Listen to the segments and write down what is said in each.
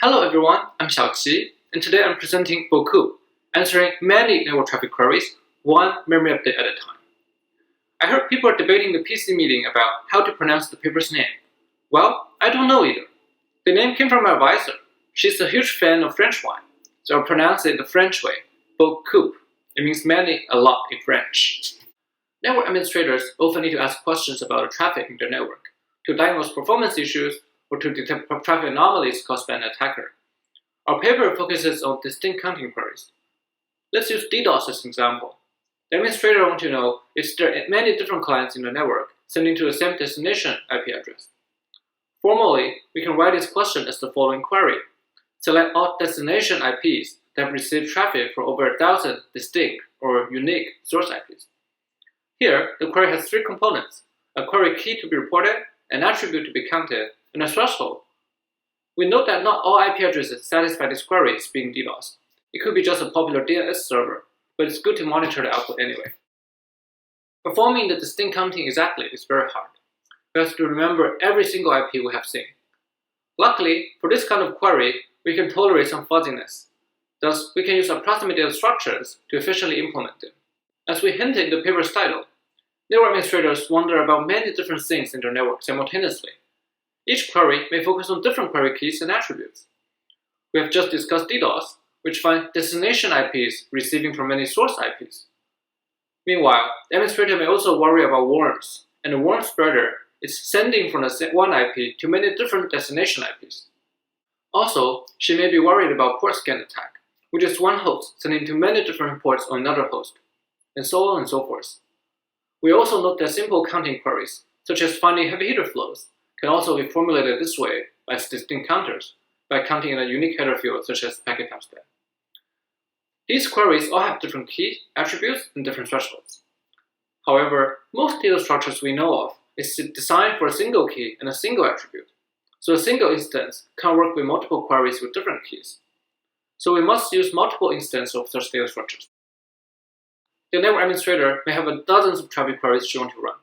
Hello everyone, I'm Xiaoqi, and today I'm presenting BeauCoup, answering many network traffic queries, one memory update at a time. I heard people are debating the PC meeting about how to pronounce the paper's name. Well, I don't know either. The name came from my advisor. She's a huge fan of French wine, so I'll pronounce it the French way, BeauCoup. It means many, a lot in French. Network administrators often need to ask questions about the traffic in their network, to diagnose performance issues, or to detect traffic anomalies caused by an attacker. Our paper focuses on distinct counting queries. Let's use DDoS as an example. The administrator wants to know if there are many different clients in the network sending to the same destination IP address. Formally, we can write this question as the following query. Select all destination IPs that have received traffic from over 1,000 distinct or unique source IPs. Here, the query has three components: a query key to be reported, an attribute to be counted, and a threshold. We note that not all IP addresses satisfy this query as being DDoS. It could be just a popular DNS server, but it's good to monitor the output anyway. Performing the distinct counting exactly is very hard. We have to remember every single IP we have seen. Luckily, for this kind of query, we can tolerate some fuzziness. Thus, we can use approximated structures to efficiently implement them. As we hinted in the paper's title, network administrators wonder about many different things in their network simultaneously. Each query may focus on different query keys and attributes. We have just discussed DDoS, which finds destination IPs receiving from many source IPs. Meanwhile, the administrator may also worry about worms, and the worm spreader is sending from the one IP to many different destination IPs. Also, she may be worried about port scan attack, which is one host sending to many different ports on another host, and so on and so forth. We also note that simple counting queries, such as finding heavy header flows, can also be formulated this way by distinct counters, by counting in a unique header field such as packet timestamp. These queries all have different key attributes and different thresholds. However, most data structures we know of is designed for a single key and a single attribute, so a single instance can work with multiple queries with different keys. So we must use multiple instances of such data structures. The network administrator may have dozens of traffic queries she wants to run,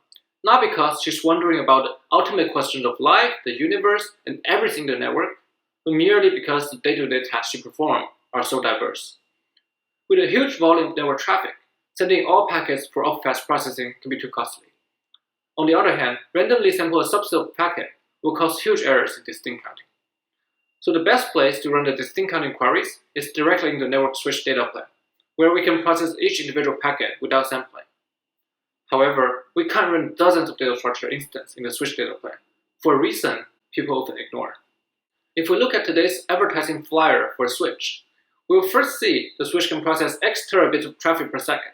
not because she's wondering about the ultimate questions of life, the universe, and everything in the network, but merely because the day-to-day tasks she performs are so diverse. With a huge volume of network traffic, sending all packets for off-fast processing can be too costly. On the other hand, randomly sample a subset of packet will cause huge errors in distinct counting. So the best place to run the distinct counting queries is directly in the network switch data plane, where we can process each individual packet without sampling. However, we can't run dozens of data structure instances in the switch data plane, for a reason people often ignore. If we look at today's advertising flyer for a switch, we will first see the switch can process X terabits of traffic per second.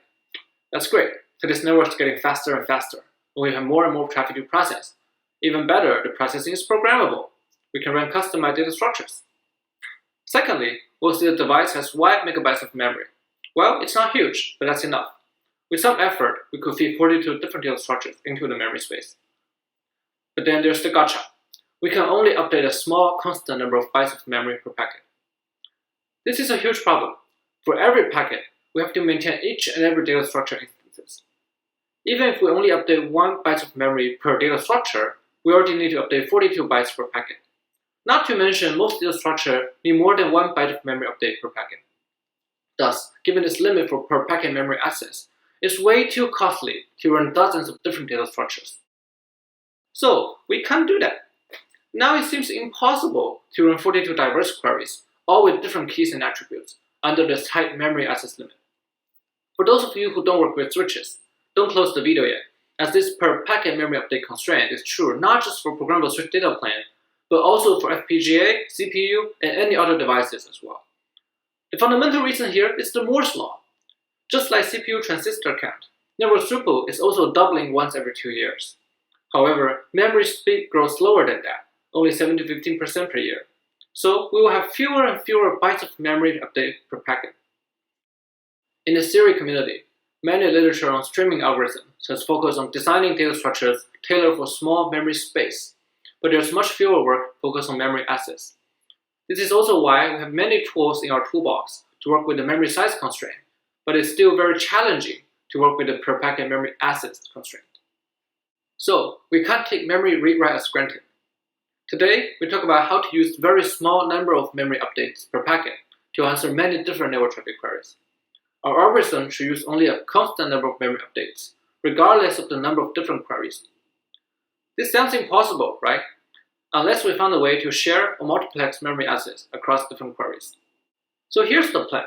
That's great, so this network is getting faster and faster, and we have more and more traffic to process. Even better, the processing is programmable. We can run customized data structures. Secondly, we'll see the device has 1 megabytes of memory. Well, it's not huge, but that's enough. With some effort, we could feed 42 different data structures into the memory space. But then there's the gotcha. We can only update a small, constant number of bytes of memory per packet. This is a huge problem. For every packet, we have to maintain each and every data structure instances. Even if we only update 1 byte of memory per data structure, we already need to update 42 bytes per packet. Not to mention, most data structures need more than 1 byte of memory update per packet. Thus, given this limit for per packet memory access, it's way too costly to run dozens of different data structures. So, we can't do that. Now it seems impossible to run 42 diverse queries, all with different keys and attributes, under this tight memory access limit. For those of you who don't work with switches, don't close the video yet, as this per packet memory update constraint is true not just for programmable switch data plane, but also for FPGA, CPU, and any other devices as well. The fundamental reason here is the Moore's law. Just like CPU transistor count, network throughput is also doubling once every 2 years. However, memory speed grows slower than that, only 7 to 15% per year. So we will have fewer and fewer bytes of memory update per packet. In the Siri community, many literature on streaming algorithms has focused on designing data structures tailored for small memory space, but there's much fewer work focused on memory access. This is also why we have many tools in our toolbox to work with the memory size constraint, but it's still very challenging to work with the per packet memory access constraint. So we can't take memory read-write as granted. Today, we talk about how to use very small number of memory updates per packet to answer many different network traffic queries. Our algorithm should use only a constant number of memory updates, regardless of the number of different queries. This sounds impossible, right? Unless we found a way to share or multiplex memory access across different queries. So here's the plan.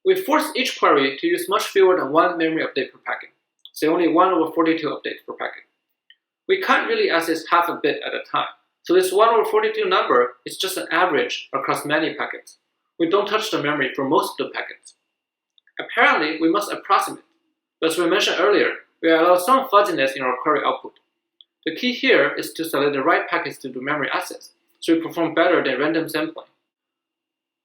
We force each query to use much fewer than one memory update per packet, say only 1/42 updates per packet. We can't really access half a bit at a time, so this 1/42 number is just an average across many packets. We don't touch the memory for most of the packets. Apparently, we must approximate, but as we mentioned earlier, we allow some fuzziness in our query output. The key here is to select the right packets to do memory access, so we perform better than random sampling.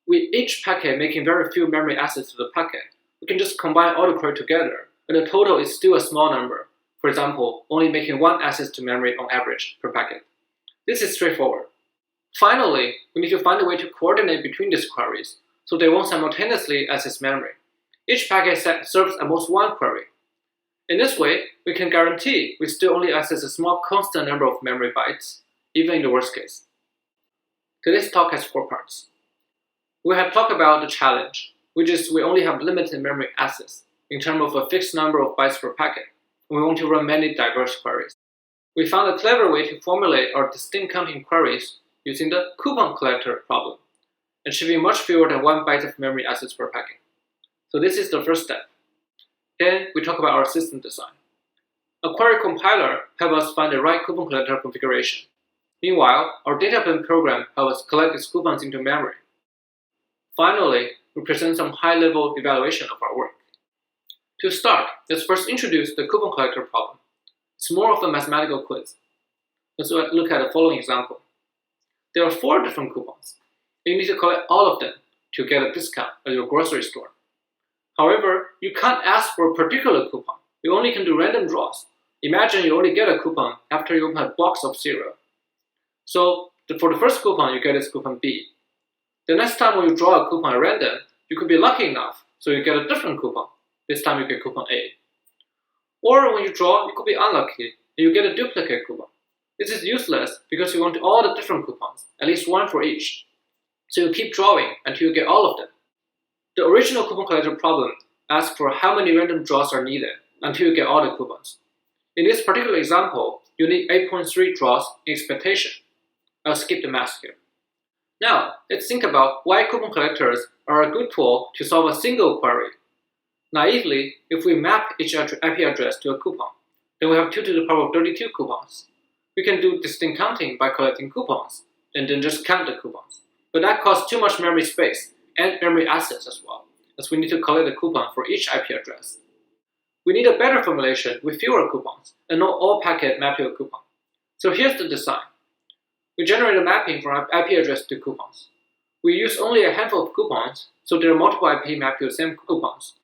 With each packet making very few memory access to the packet, we can just combine all the query together, and the total is still a small number. For example, only making one access to memory on average per packet. This is straightforward. Finally, we need to find a way to coordinate between these queries, so they won't simultaneously access memory. Each packet set serves at most one query. In this way, we can guarantee we still only access a small constant number of memory bytes, even in the worst case. Today's talk has 4 parts. We have talked about the challenge, which is we only have limited memory access in terms of a fixed number of bytes per packet, and we want to run many diverse queries. We found a clever way to formulate our distinct counting queries using the coupon collector problem, achieving much fewer than 1 byte of memory access per packet. So this is the first step. Then we talk about our system design. A query compiler helps us find the right coupon collector configuration. Meanwhile, our data blend program helps us collect these coupons into memory. Finally, we present some high-level evaluation of our work. To start, let's first introduce the coupon collector problem. It's more of a mathematical quiz. Let's look at the following example. There are 4 different coupons. You need to collect all of them to get a discount at your grocery store. However, you can't ask for a particular coupon. You only can do random draws. Imagine you only get a coupon after you open a box of cereal. So, for the first coupon, you get this coupon B. The next time when you draw a coupon at random, you could be lucky enough, so you get a different coupon. This time you get coupon A. Or when you draw, you could be unlucky, and you get a duplicate coupon. This is useless because you want all the different coupons, at least one for each. So you keep drawing until you get all of them. The original coupon collector problem asks for how many random draws are needed until you get all the coupons. In this particular example, you need 8.3 draws in expectation. I'll skip the math here. Now, let's think about why coupon collectors are a good tool to solve a single query. Naively, if we map each IP address to a coupon, then we have 2 to the power of 32 coupons. We can do distinct counting by collecting coupons, and then just count the coupons. But that costs too much memory space and memory access as well, as we need to collect the coupon for each IP address. We need a better formulation with fewer coupons, and not all packets map to a coupon. So here's the design. We generate a mapping from IP address to coupons. We use only a handful of coupons, so there are multiple IP mapped to the same coupons.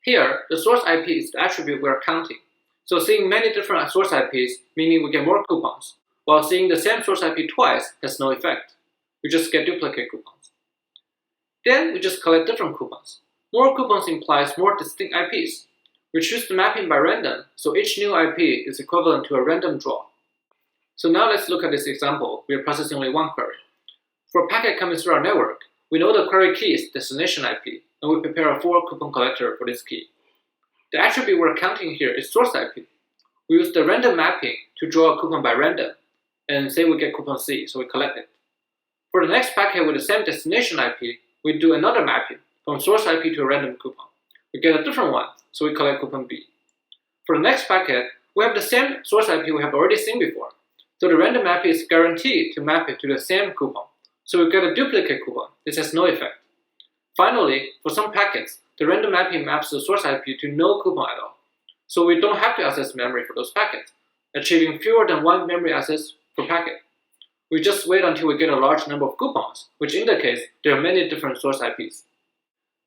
Here, the source IP is the attribute we are counting. So seeing many different source IPs, meaning we get more coupons, while seeing the same source IP twice has no effect. We just get duplicate coupons. Then we just collect different coupons. More coupons implies more distinct IPs. We choose the mapping by random, so each new IP is equivalent to a random draw. So now let's look at this example. We are processing only one query. For a packet coming through our network, we know the query key is destination IP, and we prepare a 4 coupon collector for this key. The attribute we're counting here is source IP. We use the random mapping to draw a coupon by random, and say we get coupon C, so we collect it. For the next packet with the same destination IP, we do another mapping from source IP to a random coupon. We get a different one, so we collect coupon B. For the next packet, we have the same source IP we have already seen before, so the random mapping is guaranteed to map it to the same coupon, so we get a duplicate coupon. This has no effect. Finally, for some packets, the random mapping maps the source IP to no coupon at all, so we don't have to access memory for those packets, achieving fewer than 1 memory access per packet. We just wait until we get a large number of coupons, which indicates there are many different source IPs.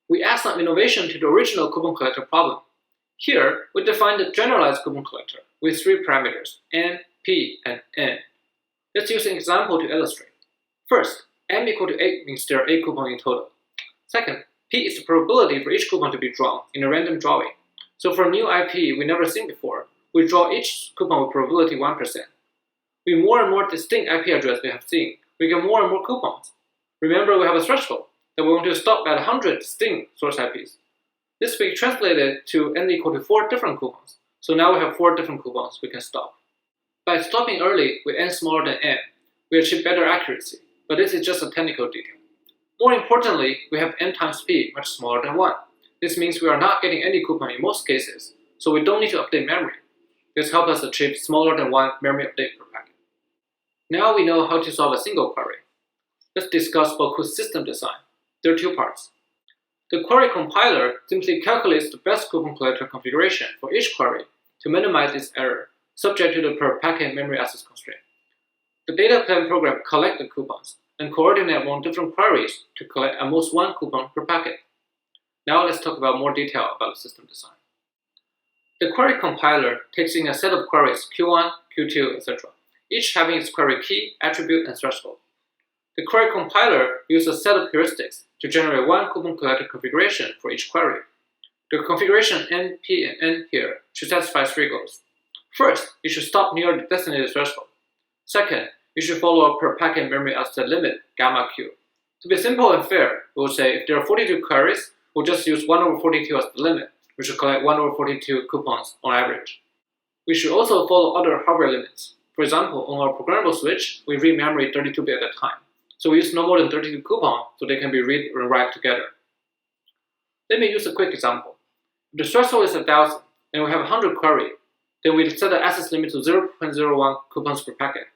We add some innovation to the original coupon collector problem. Here, we define the generalized coupon collector with 3 parameters, n, p, and n. Let's use an example to illustrate. First, m equal to 8 means there are 8 coupons in total. Second, p is the probability for each coupon to be drawn in a random drawing. So for a new IP we never seen before, we draw each coupon with probability 1%. With more and more distinct IP address we have seen, we get more and more coupons. Remember, we have a threshold that we want to stop at 100 distinct source IPs. This we translated to n equal to 4 different coupons. So now we have 4 different coupons we can stop. By stopping early with n smaller than n, we achieve better accuracy, but this is just a technical detail. More importantly, we have n times p much smaller than 1. This means we are not getting any coupon in most cases, so we don't need to update memory. This helps us achieve smaller than 1 memory update per packet. Now we know how to solve a single query. Let's discuss BeauCoup's system design. There are 2 parts. The query compiler simply calculates the best coupon collector configuration for each query to minimize its error, subject to the per packet memory access constraint. The data plan program collects the coupons and coordinate among different queries to collect at most 1 coupon per packet. Now let's talk about more detail about the system design. The query compiler takes in a set of queries Q1, Q2, etc., each having its query key, attribute, and threshold. The query compiler uses a set of heuristics to generate 1 coupon collector configuration for each query. The configuration n, p, and n here should satisfy 3 goals. First, it should stop near the designated threshold. Second, it should follow a per packet memory access limit, gamma q. To be simple and fair, we will say if there are 42 queries, we'll just use 1 over 42 as the limit. We should collect 1 over 42 coupons on average. We should also follow other hardware limits. For example, on our programmable switch, we read memory 32 bits at a time. So we use no more than 32 coupons so they can be read and write together. Let me use a quick example. If the threshold is 1000 and we have 100 queries, then we set the access limit to 0.01 coupons per packet.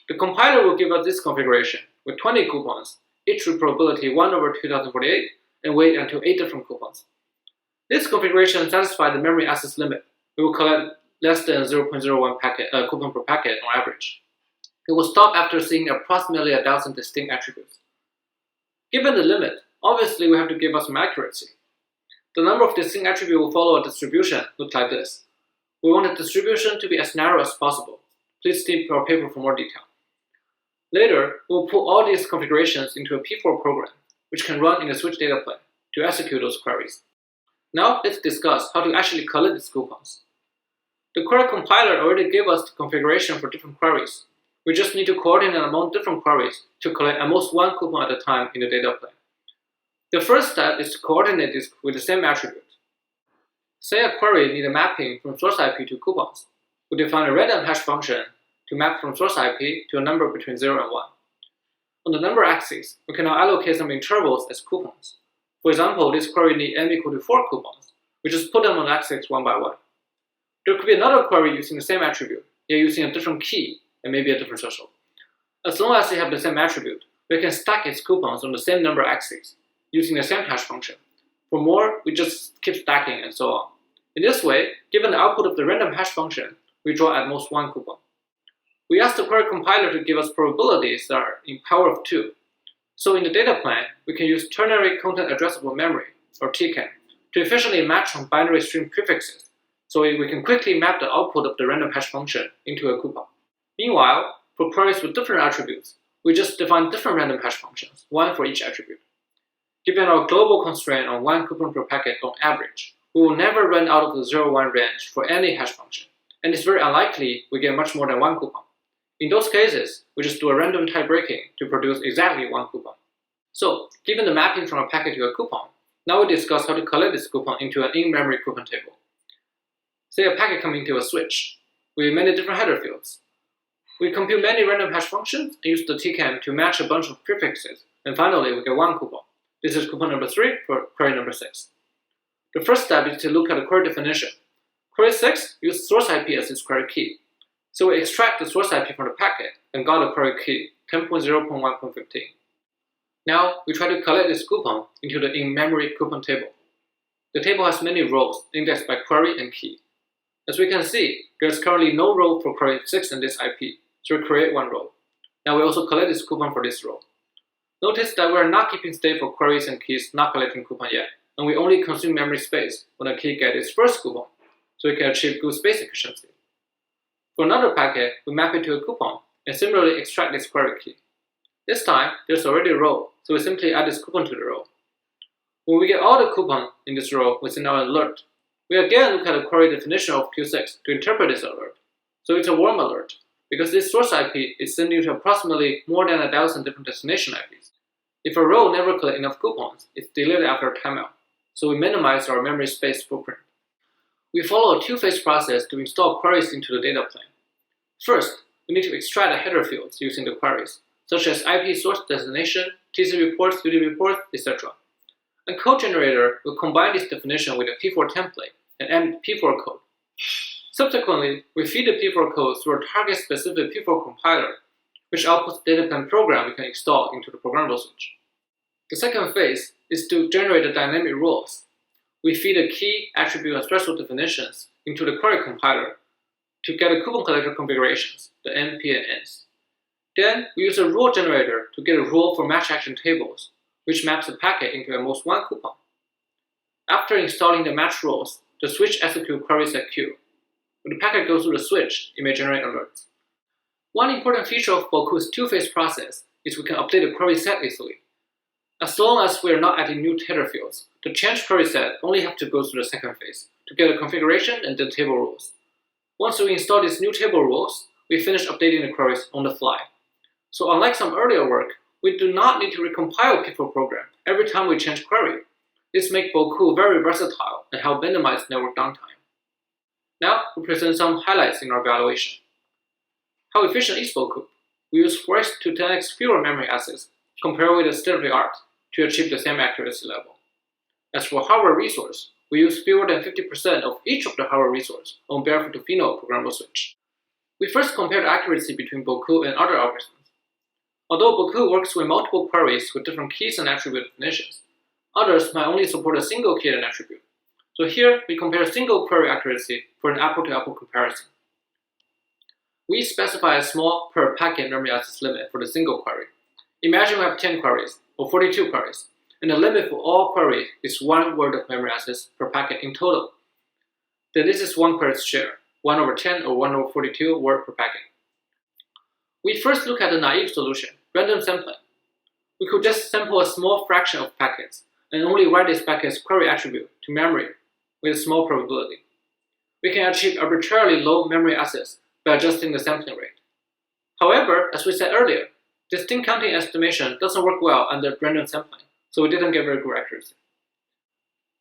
The compiler will give us this configuration with 20 coupons, each with probability 1 over 2048, and wait until 8 different coupons. This configuration satisfies the memory access limit. We will collect less than 0.01 coupon per packet on average. It will stop after seeing approximately 1000 distinct attributes. Given the limit, obviously we have to give us some accuracy. The number of distinct attributes will follow a distribution look like this. We want the distribution to be as narrow as possible. Please see our paper for more detail. Later, we'll put all these configurations into a P4 program, which can run in the switch data plane to execute those queries. Now let's discuss how to actually collect these coupons. The query compiler already gave us the configuration for different queries. We just need to coordinate among different queries to collect at most 1 coupon at a time in the data plane. The first step is to coordinate this with the same attribute. Say a query needs a mapping from source IP to coupons. We define a random hash function to map from source IP to a number between 0 and 1. On the number axis, we can now allocate some intervals as coupons. For example, this query needs n equal to 4 coupons. We just put them on the axis one by one. There could be another query using the same attribute, yet using a different key and maybe a different threshold. As long as they have the same attribute, we can stack its coupons on the same number axis using the same hash function. For more, we just keep stacking and so on. In this way, given the output of the random hash function, we draw at most 1 coupon. We ask the query compiler to give us probabilities that are in power of 2. So in the data plane, we can use ternary content addressable memory, or TCAM, to efficiently match from binary string prefixes, so we can quickly map the output of the random hash function into a coupon. Meanwhile, for queries with different attributes, we just define different random hash functions, one for each attribute. Given our global constraint on 1 coupon per packet on average, we will never run out of the 0-1 range for any hash function, and it's very unlikely we get much more than 1 coupon. In those cases, we just do a random type breaking to produce exactly 1 coupon. So, given the mapping from a packet to a coupon, now we discuss how to collect this coupon into an in-memory coupon table. Say a packet comes into a switch with many different header fields. We compute many random hash functions and use the TCAM to match a bunch of prefixes, and finally we get 1 coupon. This is coupon number 3 for query number 6. The first step is to look at the query definition. Query 6 uses source IP as its query key. So we extract the source IP from the packet and got a query key 10.0.1.15. Now we try to collect this coupon into the in-memory coupon table. The table has many rows indexed by query and key. As we can see, there is currently no row for query 6 in this IP, so we create 1 row. Now we also collect this coupon for this row. Notice that we are not keeping state for queries and keys not collecting coupon yet, and we only consume memory space when a key gets its first coupon, so we can achieve good space efficiency. For another packet, we map it to a coupon and similarly extract this query key. This time, there's already a row, so we simply add this coupon to the row. When we get all the coupons in this row within our alert, we again look at the query definition of Q6 to interpret this alert. So it's a warm alert, because this source IP is sending to approximately more than 1,000 different destination IPs. If a row never collects enough coupons, it's deleted after a timeout, so we minimize our memory space footprint. We follow a two-phase process to install queries into the data plane. First, we need to extract the header fields using the queries, such as IP source destination, TC reports, UD reports, etc. A code generator will combine this definition with a P4 template and emit P4 code. Subsequently, we feed the P4 code through a target-specific P4 compiler, which outputs the data plane program we can install into the programmable switch. The second phase is to generate the dynamic rules. We feed the key, attribute, and threshold definitions into the query compiler to get the coupon collector configurations, the NP and Ns. Then, we use a rule generator to get a rule for match action tables, which maps the packet into at most one coupon. After installing the match rules, the switch executes queries at queue. When the packet goes through the switch, it may generate alerts. One important feature of BeauCoup's two-phase process is we can update the query set easily. As long as we are not adding new header fields, the change query set only have to go through the second phase to get a configuration and then table rules. Once we install these new table rules, we finish updating the queries on the fly. So unlike some earlier work, we do not need to recompile P4 program every time we change query. This makes BeauCoup very versatile and help minimize network downtime. Now, we present some highlights in our evaluation. How efficient is BeauCoup? We use 4x to 10x fewer memory access compared with the state-of-the-art to achieve the same accuracy level. As for hardware resource, we use fewer than 50% of each of the hardware resource on Barefoot to Fino programmable switch. We first compare the accuracy between BeauCoup and other algorithms. Although BeauCoup works with multiple queries with different keys and attribute definitions, others might only support a single key and attribute. So here, we compare single query accuracy for an apple-to-apple comparison. We specify a small per packet memory access limit for the single query. Imagine we have 10 queries, or 42 queries, and the limit for all queries is 1 word of memory access per packet in total. Then this is one query's share, 1 over 10 or 1 over 42 word per packet. We first look at the naive solution, random sampling. We could just sample a small fraction of packets and only write this packet's query attribute to memory with a small probability. We can achieve arbitrarily low memory access by adjusting the sampling rate. However, as we said earlier, distinct counting estimation doesn't work well under random sampling, so we didn't get very good accuracy.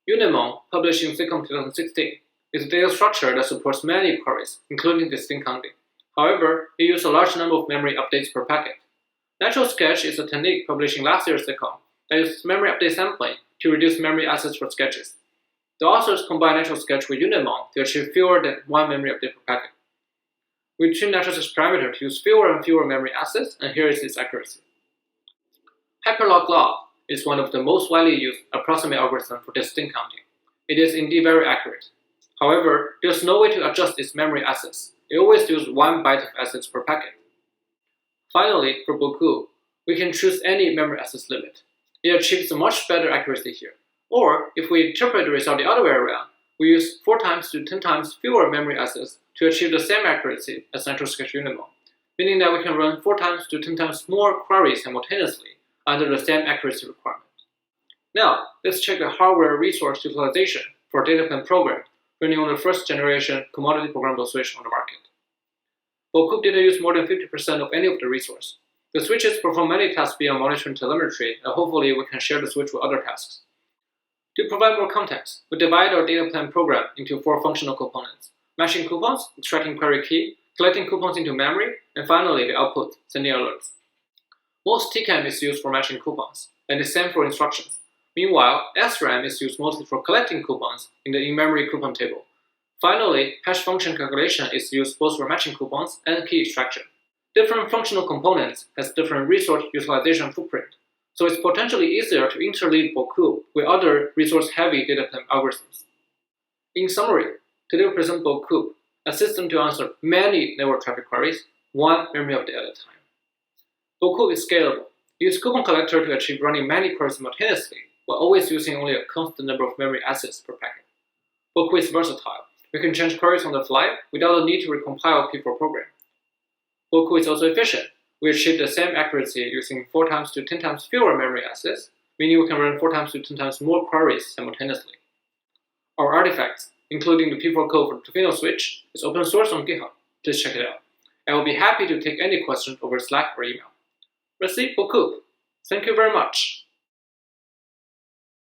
Unimon, published in SIGCOMM 2016, is a data structure that supports many queries, including distinct counting. However, it uses a large number of memory updates per packet. Natural Sketch is a technique published in last year's SIGCOMM that uses memory update sampling to reduce memory access for sketches. The authors combine Natural Sketch with Unimon to achieve fewer than 1 memory update per packet. We tune Natural Sketch parameter to use fewer and fewer memory access, and here is its accuracy. Hyperlog is one of the most widely used approximate algorithms for distinct counting. It is indeed very accurate. However, there's no way to adjust its memory access. It always uses 1 byte of access per packet. Finally, for BeauCoup, we can choose any memory access limit. It achieves a much better accuracy here. Or, if we interpret the result the other way around, we use 4 times to 10 times fewer memory access to achieve the same accuracy as Natural Sketch Unimon, meaning that we can run 4 times to 10 times more queries simultaneously under the same accuracy requirement. Now, let's check the hardware resource utilization for a data plane program running on the first generation commodity programmable switch on the market. BeauCoup didn't use more than 50% of any of the resource. The switches perform many tasks beyond monitoring telemetry, and hopefully we can share the switch with other tasks. To provide more context, we divide our data plane program into 4 functional components: matching coupons, extracting query key, collecting coupons into memory, and finally the output, sending alerts. Most TCAM is used for matching coupons, and the same for instructions. Meanwhile, SRAM is used mostly for collecting coupons in the in-memory coupon table. Finally, hash function calculation is used both for matching coupons and key extraction. Different functional components has different resource utilization footprint, so it's potentially easier to interleave BeauCoup with other resource-heavy data plane algorithms. In summary, today we present BeauCoup, a system to answer many network traffic queries, 1 memory update at a time. BeauCoup is scalable. It uses coupon collector to achieve running many queries simultaneously, while always using only a constant number of memory access per packet. BeauCoup is versatile. We can change queries on the fly without the need to recompile a P4 program. BeauCoup is also efficient. We achieve the same accuracy using 4 times to 10 times fewer memory access, meaning we can run 4 times to 10 times more queries simultaneously. Our artifacts, including the P4 code for the Tofino switch, is open source on GitHub. Please check it out. I will be happy to take any questions over Slack or email. Merci beaucoup. Thank you very much.